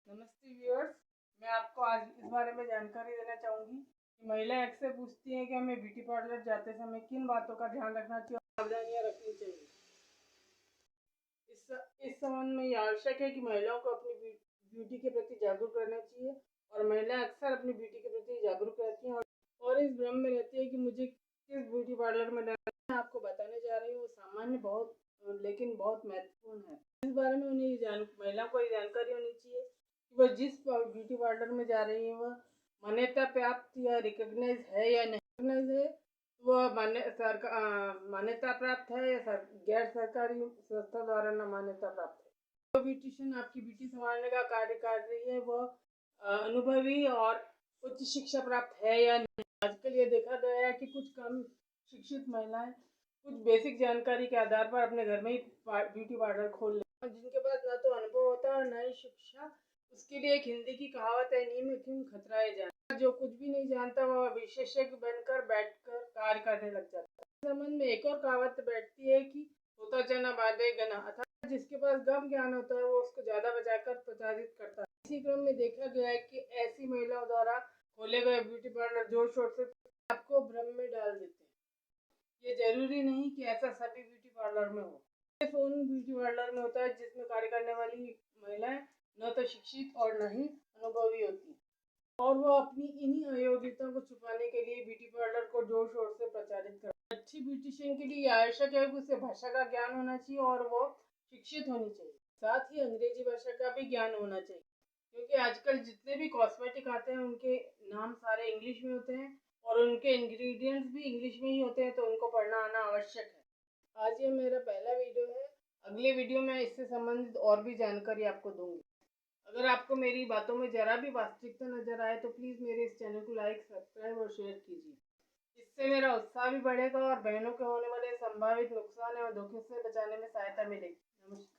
नमस्ते व्यूअर्स। मैं आपको आज इस बारे में जानकारी देना चाहूँगी कि महिलाएं अक्सर पूछती हैं कि हमें ब्यूटी पार्लर जाते समय किन बातों का ध्यान रखना चाहिए और सावधानियाँ रखनी चाहिए। इस संबंध में यह आवश्यक है कि महिलाओं को अपनी ब्यूटी के प्रति जागरूक रहना चाहिए और महिलाएं अक्सर अपनी ब्यूटी के प्रति जागरूक रहती हैं और इस भ्रम में रहती है कि मुझे किस ब्यूटी पार्लर में जाना है। आपको बताने जा रही हूँ, वो सामान्य बहुत लेकिन बहुत महत्वपूर्ण है। इस बारे में महिलाओं को ये जानकारी होनी चाहिए कि वह जिस ब्यूटी पार्लर में जा रही है वह मान्यता प्राप्त या रिकॉग्नाइज है या नहीं रिकॉग्नाइज है, वह मान्यता प्राप्त है या गैर सरकारी संस्था द्वारा न मान्यता प्राप्त है। जो ब्यूटिशियन आपकी ब्यूटी संभालने का कार्य कर रही है वह अनुभवी और उच्च शिक्षा प्राप्त है या नहीं। आजकल ये देखा गया है कि कुछ कम शिक्षित महिलाएं कुछ बेसिक जानकारी के आधार पर अपने घर में ही ब्यूटी पार्लर खोल लेते हैं, जिनके पास ना तो अनुभव होता है और न ही शिक्षा। उसके लिए एक हिंदी की कहावत है, नीम क्यों खतराए जाए। जो कुछ भी नहीं जानता वह विशेषज्ञ बनकर बैठकर कार्य करने लग जाता है। इस संबंध में एक और कहावत बैठती है कि होता जना बाधे गना, अर्थात जिसके पास कम ज्ञान होता है वो उसको ज्यादा बचाकर प्रचारित करता है। इसी क्रम में देखा गया है कि ऐसी महिलाओं द्वारा खोले गए ब्यूटी पार्लर जोर शोर से आपको भ्रम में डाल देते हैं। ये जरूरी नहीं कि ऐसा सभी ब्यूटी पार्लर में हो। सिर्फ उन ब्यूटी पार्लर में होता है जिसमें कार्य करने वाली महिलाएं न तो शिक्षित और न ही अनुभवी होती और वो अपनी इन्हीं अयोग्यताओं को छुपाने के लिए ब्यूटी पार्लर को जोर शोर से प्रचारित करते हैं। अच्छी ब्यूटिशियन के लिए आवश्यक है कि उसे भाषा का ज्ञान होना चाहिए और वो शिक्षित होनी चाहिए। साथ ही अंग्रेजी भाषा का भी ज्ञान होना चाहिए, क्योंकि आजकल जितने भी कॉस्मेटिक आते हैं उनके नाम सारे इंग्लिश में होते हैं और उनके इंग्रेडिएंट्स भी इंग्लिश में ही होते हैं, तो उनको पढ़ना आना आवश्यक है। आज ये मेरा पहला वीडियो है। अगले वीडियो में इससे संबंधित और भी जानकारी आपको दूंगी। अगर आपको मेरी बातों में जरा भी वास्तविकता नजर आए तो प्लीज़ मेरे इस चैनल को लाइक, सब्सक्राइब और शेयर कीजिए। इससे मेरा उत्साह भी बढ़ेगा और बहनों के होने वाले संभावित नुकसान और धोखे से बचाने में सहायता मिलेगी। नमस्कार।